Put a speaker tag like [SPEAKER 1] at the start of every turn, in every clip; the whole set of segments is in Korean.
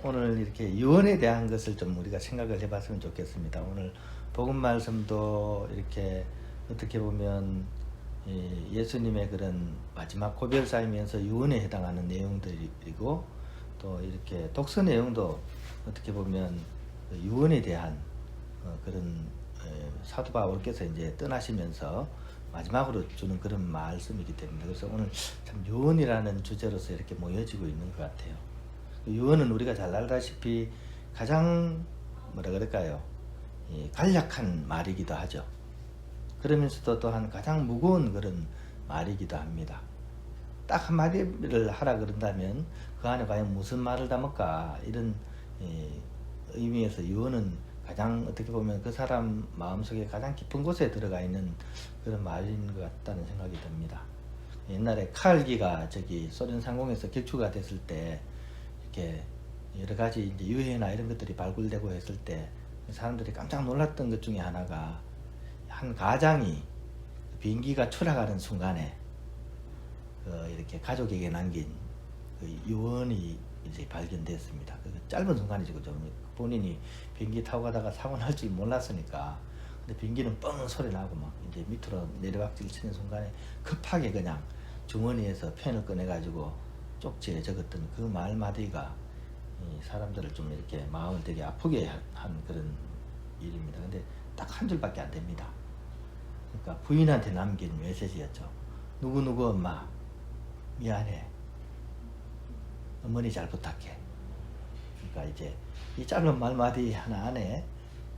[SPEAKER 1] 오늘 이렇게 유언에 대한 것을 좀 우리가 생각을 해봤으면 좋겠습니다. 오늘 복음 말씀도 이렇게 어떻게 보면 예수님의 그런 마지막 고별사이면서 유언에 해당하는 내용들이고, 또 이렇게 독서 내용도 어떻게 보면 그 유언에 대한 그런 사도 바울께서 이제 떠나시면서 마지막으로 주는 그런 말씀이기 때문에, 그래서 오늘 참 유언이라는 주제로서 이렇게 모여지고 있는 것 같아요. 유언은 우리가 잘 알다시피 가장 뭐라 그럴까요? 간략한 말이기도 하죠. 그러면서도 또한 가장 무거운 그런 말이기도 합니다. 딱 한마디를 하라 그런다면 그 안에 과연 무슨 말을 담을까, 이런 의미에서 유언은 가장 어떻게 보면 그 사람 마음속에 가장 깊은 곳에 들어가 있는 그런 말인 것 같다는 생각이 듭니다. 옛날에 칼기가 소련 상공에서 격추가 됐을 때 이렇게 여러 가지 이제 유해나 이런 것들이 발굴되고 했을 때 사람들이 깜짝 놀랐던 것 중에 하나가, 한 가장이 비행기가 추락하는 순간에 이렇게 가족에게 남긴 그 유언이 이제 발견됐습니다. 그 짧은 순간이죠, 그죠? 본인이 비행기 타고 가다가 사고 날 줄 몰랐으니까. 근데 비행기는 뻥 소리 나고 막 이제 밑으로 내리박질 치는 순간에 급하게 그냥 주머니에서 펜을 꺼내가지고 쪽지에 적었던 그 말마디가 사람들을 좀 이렇게 마음을 되게 아프게 한 그런 일입니다. 근데 딱 한 줄밖에 안 됩니다. 그러니까 부인한테 남긴 메시지였죠. 누구누구 엄마 미안해, 어머니 잘 부탁해. 그러니까 이제 이 짧은 말마디 하나 안에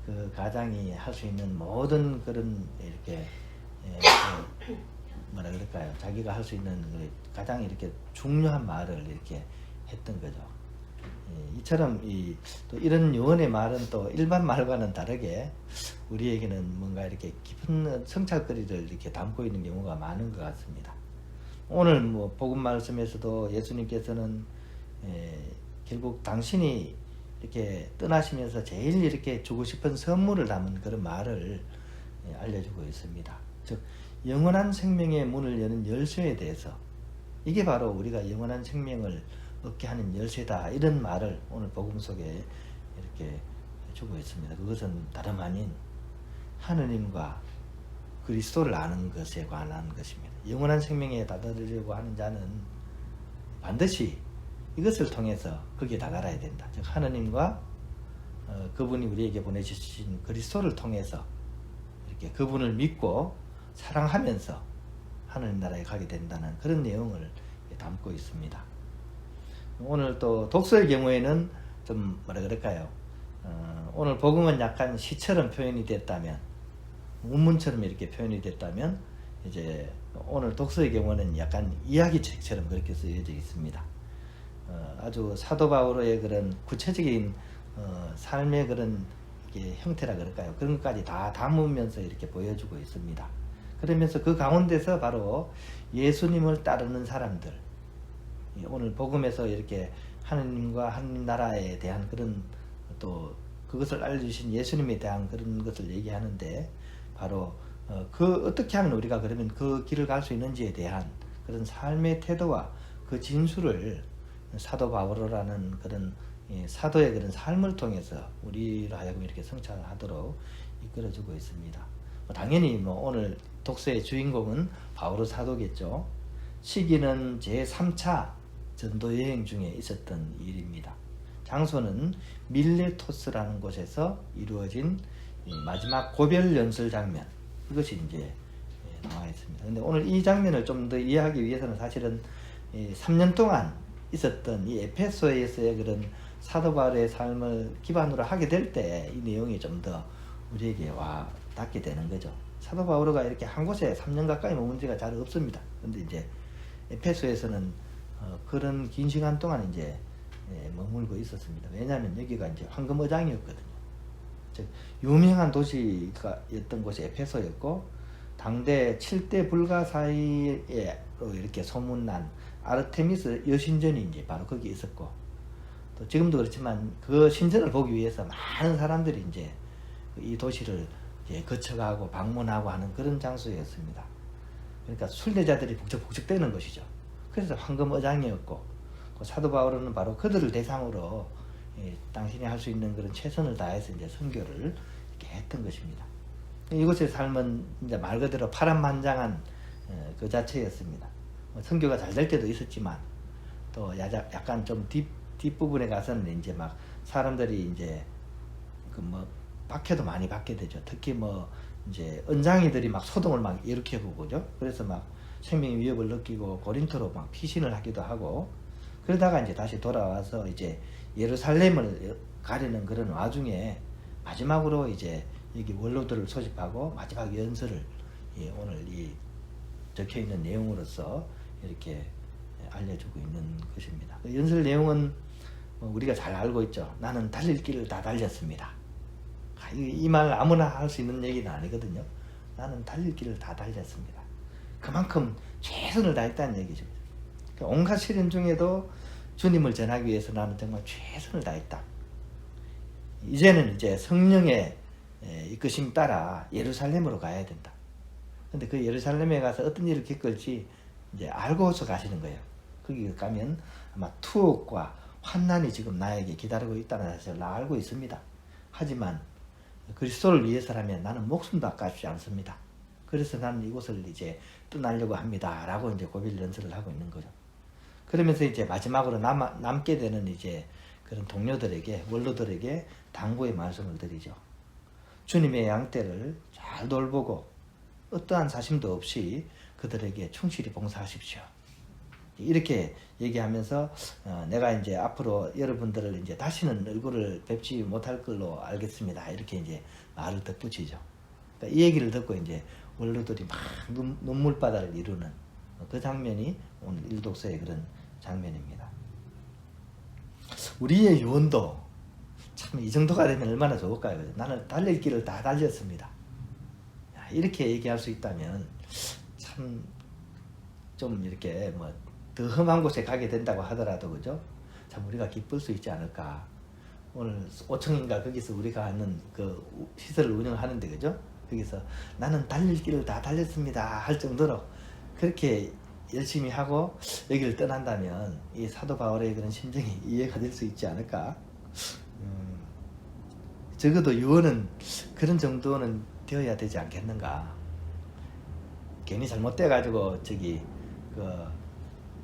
[SPEAKER 1] 그 가장이 할 수 있는 모든 그런 이렇게 뭐라 그럴까요? 자기가 할 수 있는 가장 이렇게 중요한 말을 이렇게 했던 거죠. 이처럼 또 이런 유언의 말은 또 일반 말과는 다르게 우리에게는 뭔가 이렇게 깊은 성찰거리를 이렇게 담고 있는 경우가 많은 것 같습니다. 오늘 뭐 복음 말씀에서도 예수님께서는 결국 당신이 이렇게 떠나시면서 제일 이렇게 주고 싶은 선물을 담은 그런 말을 알려주고 있습니다. 즉 영원한 생명의 문을 여는 열쇠에 대해서, 이게 바로 우리가 영원한 생명을 얻게 하는 열쇠다, 이런 말을 오늘 복음 속에 이렇게 주고 있습니다. 그것은 다름 아닌 하느님과 그리스도를 아는 것에 관한 것입니다. 영원한 생명에 다다르려고 하는 자는 반드시 이것을 통해서 거기에 다다라야 된다. 즉 하느님과 그분이 우리에게 보내주신 그리스도를 통해서 이렇게 그분을 믿고 사랑하면서 하느님 나라에 가게 된다는 그런 내용을 담고 있습니다. 오늘 또 독서의 경우에는 좀 뭐라 그럴까요? 오늘 복음은 약간 시처럼 표현이 됐다면, 문문처럼 이렇게 표현이 됐다면, 이제 오늘 독서의 경우는 약간 이야기책처럼 그렇게 쓰여져 있습니다. 아주 사도 바울의 그런 구체적인 삶의 그런 형태라 그럴까요? 그런 것까지 다 담으면서 이렇게 보여주고 있습니다. 그러면서 그 가운데서 바로 예수님을 따르는 사람들, 오늘 복음에서 이렇게 하느님과 하느님 나라에 대한 그런, 또 그것을 알려주신 예수님에 대한 그런 것을 얘기하는데, 바로 그 어떻게 하면 우리가 그러면 그 길을 갈 수 있는지에 대한 그런 삶의 태도와 그 진술을 사도 바울이라는 그런 사도의 그런 삶을 통해서 우리로 하여금 이렇게 성찰하도록 이끌어주고 있습니다. 당연히 오늘 독서의 주인공은 바울 사도겠죠. 시기는 제3차 전도 여행 중에 있었던 일입니다. 장소는 밀레토스라는 곳에서 이루어진 마지막 고별 연설 장면, 이것이 이제 나와 있습니다. 근데 오늘 이 장면을 좀 더 이해하기 위해서는 사실은 3년 동안 있었던 이 에페소에서의 그런 사도 바울의 삶을 기반으로 하게 될 때 이 내용이 좀 더 우리에게 와 닿게 되는 거죠. 사도 바울가 이렇게 한 곳에 3년 가까이 머문 지가 잘 없습니다. 근데 이제 에페소에서는 그런 긴 시간 동안 이제 머물고 있었습니다. 왜냐하면 여기가 이제 황금어장이었거든요. 즉 유명한 도시였던 곳이 에페소였고, 당대 7대 불가사의로 이렇게 소문난 아르테미스 여신전이 이제 바로 거기 있었고, 또 지금도 그렇지만 그 신전을 보기 위해서 많은 사람들이 이제 이 도시를 이제 거쳐가고 방문하고 하는 그런 장소였습니다. 그러니까 순례자들이 북적북적 되는 것이죠. 그래서 황금어장이었고, 사도 바울은 바로 그들을 대상으로 당신이 할 수 있는 그런 최선을 다해서 이제 선교를 이렇게 했던 것입니다. 이곳의 삶은 이제 말 그대로 파란만장한 그 자체였습니다. 선교가 잘 될 때도 있었지만 또 약간 좀 뒷부분에 가서는 이제 막 사람들이 이제 그 뭐 박해도 많이 받게 되죠. 특히 뭐 이제 은장이들이 막 소동을 막 일으켜보고 그죠. 그래서 막 생명 위협을 느끼고 고린토로 막 피신을 하기도 하고 그러다가 이제 다시 돌아와서 이제 예루살렘을 가려는 그런 와중에 마지막으로 이제 여기 원로들을 소집하고 마지막 연설을 오늘 이 적혀 있는 내용으로서 이렇게 알려주고 있는 것입니다. 그 연설 내용은 우리가 잘 알고 있죠. 나는 달릴 길을 다 달렸습니다. 이 말 아무나 할 수 있는 얘기는 아니거든요. 나는 달릴 길을 다 달렸습니다. 그만큼 최선을 다했다는 얘기죠. 온갖 시련 중에도 주님을 전하기 위해서 나는 정말 최선을 다했다. 이제는 이제 성령의 이끄심 따라 예루살렘으로 가야 된다. 근데 그 예루살렘에 가서 어떤 일을 겪을지 이제 알고서 가시는 거예요. 거기 가면 아마 투옥과 환난이 지금 나에게 기다리고 있다는 사실을 나 알고 있습니다. 하지만 그리스도를 위해서라면 나는 목숨도 아깝지 않습니다. 그래서 나는 이곳을 이제 떠나려고 합니다. 라고 이제 고별 연설을 하고 있는 거죠. 그러면서 이제 마지막으로 남게 되는 이제 그런 동료들에게, 원로들에게 당부의 말씀을 드리죠. 주님의 양떼를 잘 돌보고 어떠한 사심도 없이 그들에게 충실히 봉사하십시오. 이렇게 얘기하면서 내가 이제 앞으로 여러분들을 이제 다시는 얼굴을 뵙지 못할 걸로 알겠습니다. 이렇게 이제 말을 덧붙이죠. 그러니까 이 얘기를 듣고 이제 원로들이 막 눈물바다를 이루는 그 장면이 오늘 일독서의 그런 장면입니다. 우리의 유언도 참 이 정도가 되면 얼마나 좋을까요? 나는 달릴 길을 다 달렸습니다. 이렇게 얘기할 수 있다면 참 좀 이렇게 뭐 더 험한 곳에 가게 된다고 하더라도 그죠? 참 우리가 기쁠 수 있지 않을까. 오늘 5층인가 거기서 우리가 하는 그 시설을 운영하는데 그죠? 거기서 나는 달릴 길을 다 달렸습니다 할 정도로 그렇게 열심히 하고 여기를 떠난다면 이 사도 바울의 그런 심정이 이해가 될 수 있지 않을까. 적어도 유언은 그런 정도는 되어야 되지 않겠는가. 괜히 잘못돼가지고 저기 그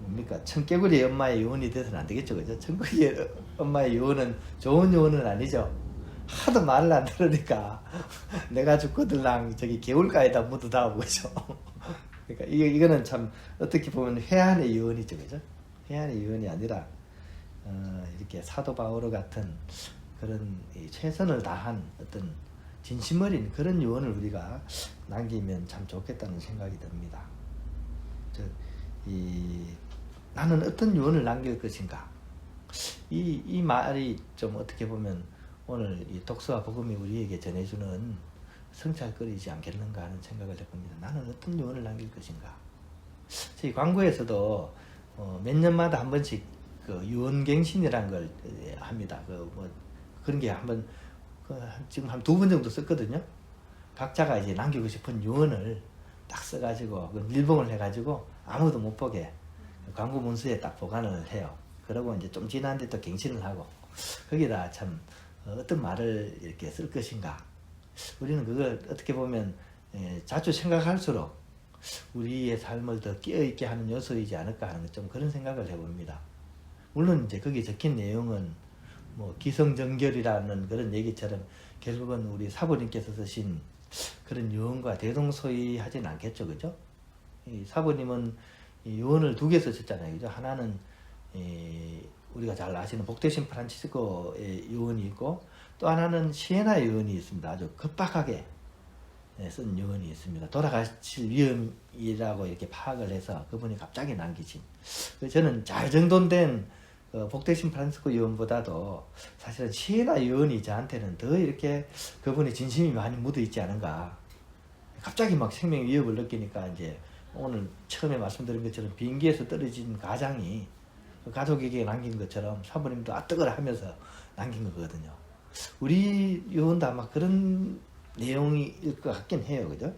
[SPEAKER 1] 뭡니까 청개구리 엄마의 유언이 돼서는 안 되겠죠, 그죠? 청개구리 엄마의 유언은 좋은 유언은 아니죠. 하도 말을 안 들으니까 내가 죽거들랑 저기 개울가에다 묻어다오 그죠? 그러니까 이거는 참 어떻게 보면 회한의 유언이죠, 그죠? 회한의 유언이 아니라 이렇게 사도 바오로 같은 그런 최선을 다한 어떤 진심 어린 그런 유언을 우리가 남기면 참 좋겠다는 생각이 듭니다. 나는 어떤 유언을 남길 것인가? 이 말이 좀 어떻게 보면 오늘 이 독서와 복음이 우리에게 전해주는 성찰거리지 않겠는가 하는 생각을 해봅니다. 나는 어떤 유언을 남길 것인가? 저희 광고에서도 몇 년마다 한 번씩 그 유언갱신이라는 걸 합니다. 그런 게 한번 지금 한 2번 정도 썼거든요. 각자가 이제 남기고 싶은 유언을 딱 써가지고 밀봉을 해가지고 아무도 못 보게 광고 문서에 딱 보관을 해요. 그러고 이제 좀 지난데 또 갱신을 하고 거기다 참 어떤 말을 이렇게 쓸 것인가. 우리는 그걸 어떻게 보면 자주 생각할수록 우리의 삶을 더 깨어있게 하는 요소이지 않을까 하는 좀 그런 생각을 해봅니다. 물론 이제 거기 적힌 내용은 뭐 기성정결이라는 그런 얘기처럼 결국은 우리 사부님께서 쓰신 그런 유언과 대동소이하진 않겠죠, 그죠? 이 사부님은 이 유언을 2개 쓰셨잖아요, 그죠? 하나는 우리가 잘 아시는 복되신 프란치스코의 유언이 있고 또 하나는 시에나의 유언이 있습니다. 아주 급박하게 쓴 유언이 있습니다. 돌아가실 위험이라고 이렇게 파악을 해서 그분이 갑자기 남기신. 저는 잘 정돈된 복되신 프란치스코 유언보다도 사실은 시에나 유언이 저한테는 더 이렇게 그분의 진심이 많이 묻어 있지 않은가. 갑자기 막 생명 위협을 느끼니까 이제 오늘 처음에 말씀드린 것처럼 비행기에서 떨어진 가장이 가족에게 남긴 것처럼 사부님도 아뜨거라 하면서 남긴 거거든요. 우리 유언도 아마 그런 내용일 것 같긴 해요, 그죠?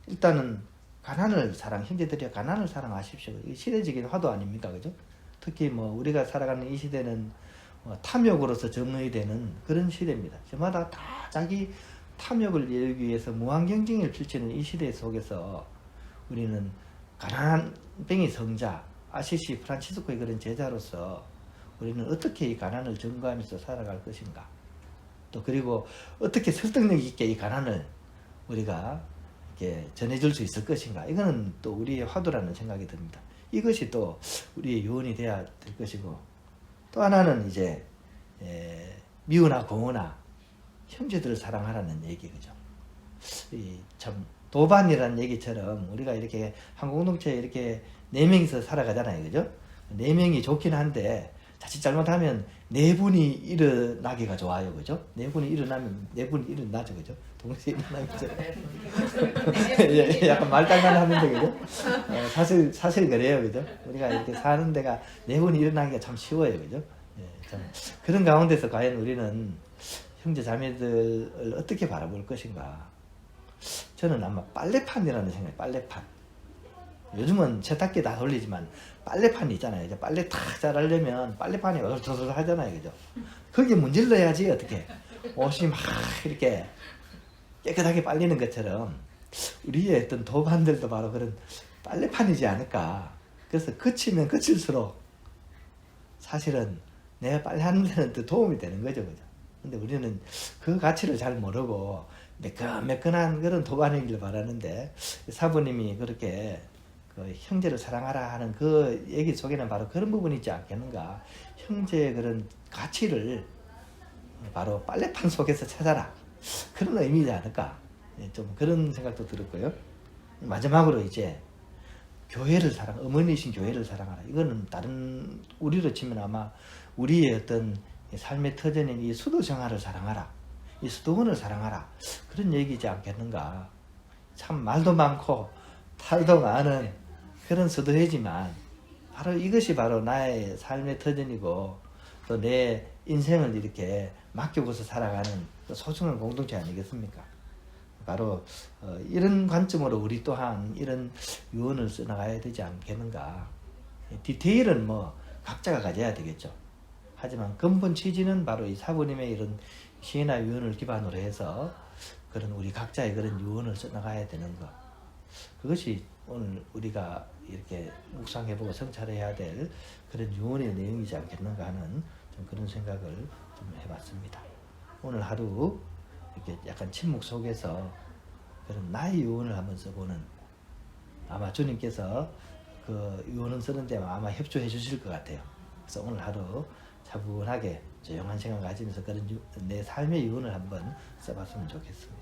[SPEAKER 1] 일단은 가난을 형제들이여 가난을 사랑하십시오. 시대적인 화두 아닙니까, 그죠? 특히 뭐 우리가 살아가는 이 시대는 탐욕으로서 정의이 되는 그런 시대입니다. 저마다 다 자기 탐욕을 이루기 위해서 무한 경쟁을 펼치는 이 시대 속에서 우리는 가난한 뱅이 성자 아시시 프란치스코의 그런 제자로서 우리는 어떻게 이 가난을 증거하면서 살아갈 것인가, 또 그리고 어떻게 설득력 있게 이 가난을 우리가 이렇게 전해줄 수 있을 것인가, 이거는 또 우리의 화두라는 생각이 듭니다. 이것이 또 우리의 요원이 돼야 될 것이고, 또 하나는 이제 미우나 고우나 형제들을 사랑하라는 얘기, 그죠? 참 도반이라는 얘기처럼 우리가 이렇게 한 공동체에 이렇게 4명이서 살아가잖아요, 그죠? 4명이 좋긴 한데 자칫 잘못하면 4분이 일어나기가 좋아요, 그죠? 4분이 일어나면 4분이 일어나죠, 그죠? 동시에 일어나면 약간 말장난하는데, 그죠? 사실 그래요, 그죠? 우리가 이렇게 사는 데가 4분이 일어나기가 참 쉬워요, 그죠? 참 그런 가운데서 과연 우리는 형제 자매들을 어떻게 바라볼 것인가? 저는 아마 빨래판이라는 생각이에요. 빨래판. 요즘은 세탁기 다 돌리지만 빨래판이 있잖아요. 이제 빨래 탁 잘하려면 빨래판이 어설어설 하잖아요, 그죠? 거기에 문질러야지 어떻게 옷이 막 이렇게 깨끗하게 빨리는 것처럼 우리의 어떤 도반들도 바로 그런 빨래판이지 않을까. 그래서 거치면 거칠수록 사실은 내가 빨래하는 데는 더 도움이 되는 거죠, 그죠? 근데 우리는 그 가치를 잘 모르고 매끈매끈한 그런 도반이길 바라는데, 사부님이 그렇게 그 형제를 사랑하라 하는 그 얘기 속에는 바로 그런 부분이 있지 않겠는가. 형제의 그런 가치를 바로 빨래판 속에서 찾아라, 그런 의미이지 않을까. 좀 그런 생각도 들었고요. 마지막으로 이제 교회를 어머니이신 교회를 사랑하라. 이거는 다른 우리로 치면 아마 우리의 어떤 삶의 터전인 이 수도 정화를 사랑하라, 이 수도원을 사랑하라, 그런 얘기지 않겠는가. 참 말도 많고 탈도 많은 그런 수도회지만 바로 이것이 바로 나의 삶의 터전이고 또 내 인생을 이렇게 맡기고서 살아가는 소중한 공동체 아니겠습니까? 바로 이런 관점으로 우리 또한 이런 유언을 써나가야 되지 않겠는가. 디테일은 뭐 각자가 가져야 되겠죠. 하지만 근본 취지는 바로 이 사부님의 이런 시나 유언을 기반으로 해서 그런 우리 각자의 그런 유언을 써나가야 되는 것, 그것이 오늘 우리가 이렇게 묵상해보고 성찰해야 될 그런 유언의 내용이지 않겠는가 하는 좀 그런 생각을 좀 해봤습니다. 오늘 하루 이렇게 약간 침묵 속에서 그런 나의 유언을 한번 써보는, 아마 주님께서 그 유언을 쓰는데 아마 협조해 주실 것 같아요. 그래서 오늘 하루 차분하게 조용한 시간 가지면서 그런 내 삶의 유언을 한번 써봤으면 좋겠습니다.